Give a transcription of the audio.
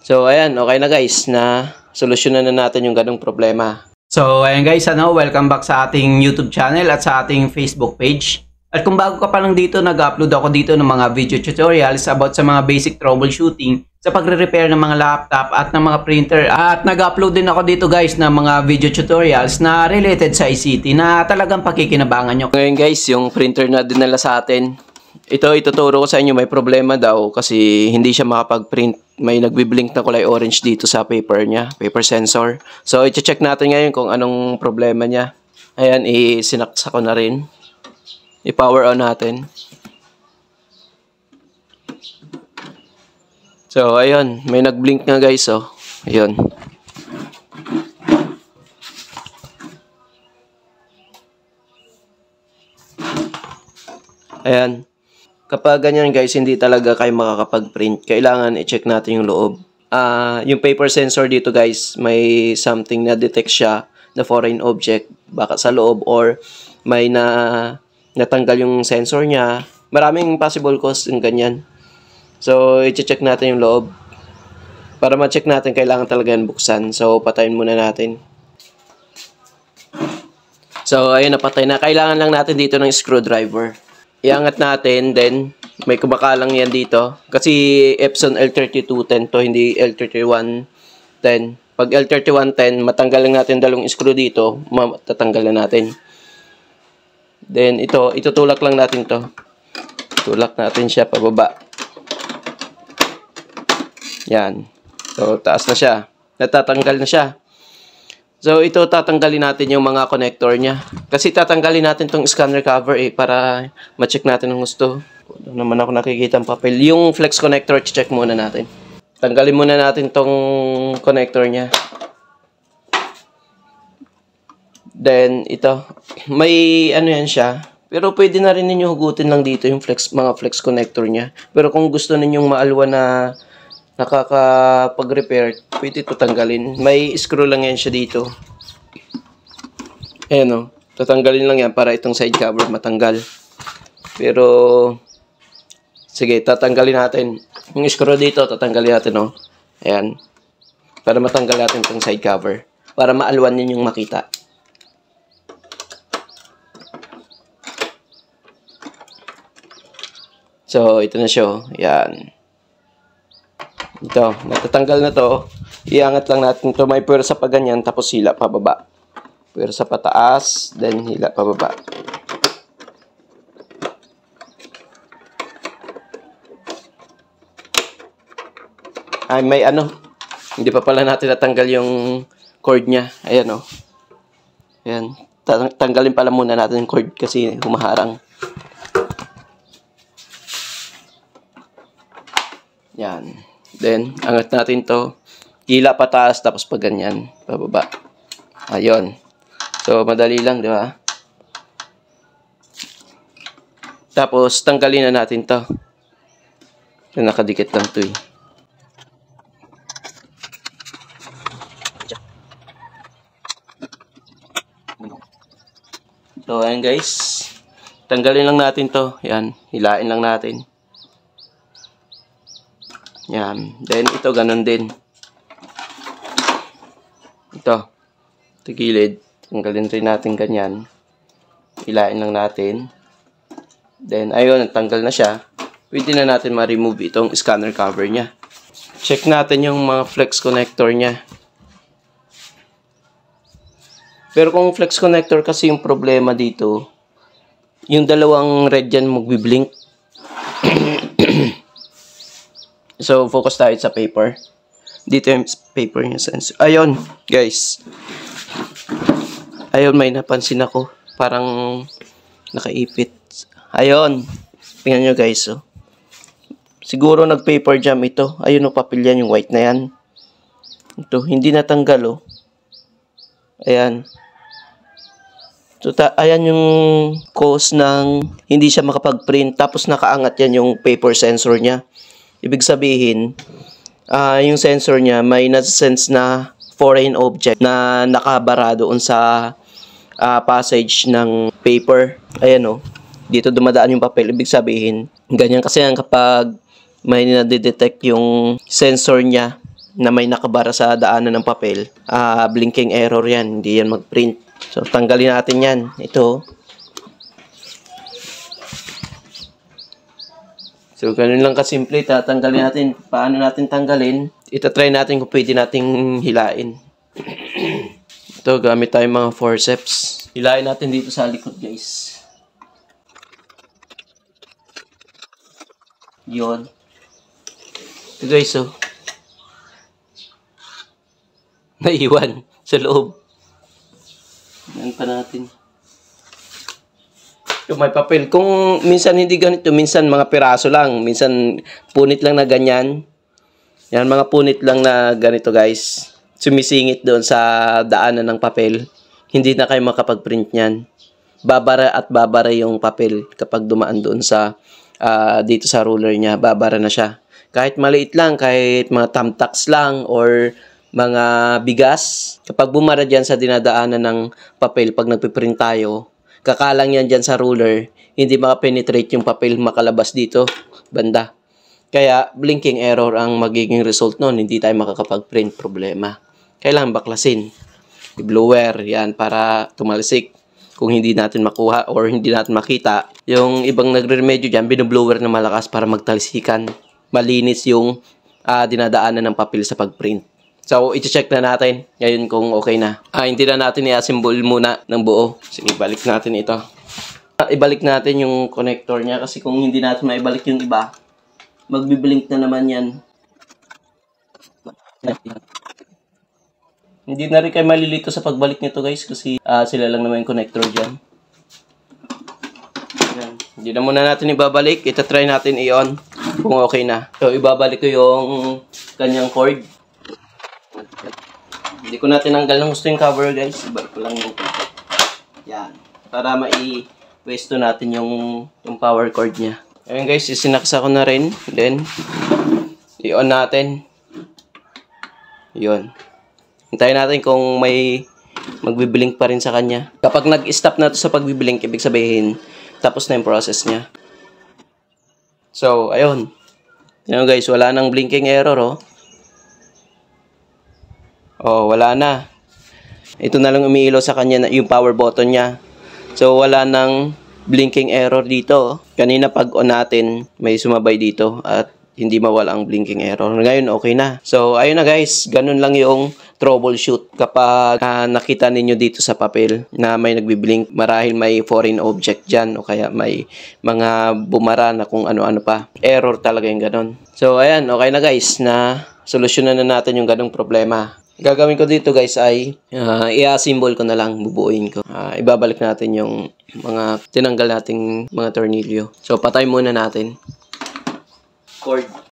So, ayan, okay na guys, na solusyonan na natin yung ganong problema. So, ayan guys, welcome back sa ating YouTube channel at sa ating Facebook page. At kung bago ka pa lang dito, nag-upload ako dito ng mga video tutorials about sa mga basic troubleshooting sa pagre-repair ng mga laptop at ng mga printer. At nag-upload din ako dito guys ng mga video tutorials na related sa ICT na talagang pakikinabangan nyo. Ngayon guys, yung printer na dinala sa atin, ito ituturo ko sa inyo, may problema daw kasi hindi siya makapag-print. May nagbi-blink na kulay orange dito sa paper niya, paper sensor. So, i-check natin ngayon kung anong problema niya. Ayan, isinaksa ko na rin. I-power on natin. So, ayun. May nag-blink nga guys, oh. Ayun. Ayan. Kapag ganyan guys, hindi talaga kayo makakapag-print. Kailangan i-check natin yung loob. Yung paper sensor dito guys, may something na detect siya na foreign object baka sa loob or may natanggal yung sensor niya. Maraming possible cause yung ganyan. So, i-check natin yung loob. Para ma-check natin, kailangan talaga yan buksan. So, patayin muna natin. So, ayun, napatay na. Kailangan lang natin dito ng screwdriver. Iangat natin, then may kumakalang yan dito. Kasi Epson L3210 to, hindi L3110. Pag L3110, matanggal lang natin dalawang screw dito, matatanggal na natin. Then ito, itutulak lang natin to. Tulak natin siya pababa. Yan. So, taas na siya. Natatanggal na siya. So, ito tatanggalin natin yung mga connector niya. Kasi tatanggalin natin tong scanner cover para ma-check natin ang gusto. Wala naman ako nakikita ang papel. Yung flex connector, check muna natin. Tanggalin muna natin tong connector niya. Then, ito. May ano yan siya. Pero pwede na rin ninyo hugutin lang dito yung mga flex connector niya. Pero kung gusto ninyong maalwa na nakakapag-repair, pwede ito tanggalin. May screw lang yan siya dito. Ayan o. Tatanggalin lang yan para itong side cover matanggal. Pero, sige, tatanggalin natin. Yung screw dito, tatanggalin natin o. Ayan. Para matanggal natin itong side cover. Para maalwan ninyong makita. So, ito na siya. Ayan. Ito, natatanggal na to. Iangat lang natin to. May pwersa pa ganyan, tapos hila pababa. Pwersa pataas, then hila pababa. Ay, may ano. Hindi pa pala natin natanggal yung cord niya. Ayan o. Ayan. Tanggalin pala muna natin yung cord kasi humaharang. Yan. Then, angat natin to. Hila pataas, tapos pag ganyan, pababa. Ayun. So, madali lang, di ba? Tapos, tanggalin na natin to. So, nakadikit lang to eh. So, ayan guys. Tanggalin lang natin to. Yan. Hilain lang natin. Yan. Then, ito, ganun din. Ito. Ito gilid. Tanggalin rin natin ganyan. Hilain lang natin. Then, ayun, tanggal na siya. Pwede na natin ma-remove itong scanner cover niya. Check natin yung mga flex connector niya. Pero kung flex connector kasi yung problema dito, yung dalawang red dyan magbiblink. So, focus tayo sa paper. Dito yung paper niya. Ayun, guys. Ayun, may napansin ako. Parang nakaipit. Ayun. Tingnan nyo, guys. Oh. Siguro nag-paper jam ito. Ayun, oh, papel yan, yung white na yan. Ito, hindi natanggal, oh. Ayan. So, ayan yung cause ng hindi siya makapag-print. Tapos, nakaangat yan yung paper sensor niya. Ibig sabihin, yung sensor niya may nasa-sense na foreign object na nakabara doon sa passage ng paper. Ayan o. Dito dumadaan yung papel. Ibig sabihin, ganyan kasi yan kapag may nadidetect yung sensor niya na may nakabara sa daanan ng papel, blinking error yan, hindi yan mag-print. So tanggalin natin yan. Ito. So ganun lang kasimple, tatanggalin natin. Paano natin tanggalin? Itatry natin kung pwede nating hilain. Ito, gamit tayong mga forceps. Hilain natin dito sa likod, guys. Yun. Ito guys, oh. Naiwan sa loob. Yan pa natin. Yung may papel. Kung minsan hindi ganito, minsan mga piraso lang. Minsan punit lang na ganyan. Yan, mga punit lang na ganito guys. Sumisingit doon sa daanan ng papel. Hindi na kayo makapag-print niyan. Babara at babara yung papel kapag dumaan doon sa dito sa ruler niya. Babara na siya. Kahit maliit lang, kahit mga thumbtacks lang or mga bigas, kapag bumara dyan sa dinadaanan ng papel, pag nagpiprint tayo, kakalang yan dyan sa ruler, hindi makapenetrate yung papel makalabas dito, banda. Kaya, blinking error ang magiging result nun, hindi tayo makakapag-print, problema. Kailangan baklasin. I-blower, yan, para tumalisik. Kung hindi natin makuha or hindi natin makita, yung ibang nagre-remedyo dyan, binublower na malakas para magtalisikan. Malinis yung dinadaanan ng papel sa pag-print. So, i-check na natin ngayon kung okay na. Hindi na natin i-assemble muna ng buo. Sige, balik natin ito. Ibalik natin yung connector niya kasi kung hindi natin maibalik yung iba, magbiblink na naman yan. Hindi na rin kayo malilito sa pagbalik nito guys kasi sila lang naman yung connector dyan. Yan. Hindi na muna natin ibabalik. Ita-try natin i-on kung okay na. So, ibabalik ko yung kanyang cord. Hindi ko na tinanggal ng gusto yung cover guys. Ibalik ko lang yung yan. Para mai-pwesto natin yung power cord niya. Ayun guys, isinaksa ko na rin. Then, i-on natin. Yun. Hintayin natin kung may magbiblink pa rin sa kanya. Kapag nag-stop na to sa pagbiblink, ibig sabihin, tapos na yung process niya. So, ayun. Ayun guys, wala nang blinking error, oh. Oh, wala na. Ito na lang umiilaw sa kanya yung power button niya. So, wala nang blinking error dito. Kanina pag on natin, may sumabay dito at hindi mawala ang blinking error. Ngayon, okay na. So, ayun na guys. Ganun lang yung troubleshoot kapag nakita ninyo dito sa papel na may nagbiblink. Marahil may foreign object dyan o kaya may mga bumara na kung ano-ano pa. Error talaga yung ganun. So, ayan. Okay na guys na solusyonan na natin yung ganung problema. Gagawin ko dito guys ay i-assemble ko na lang, bubuuin ko. Ibabalik natin yung mga tinanggal nating mga tornilyo. So, patay muna natin. Cord.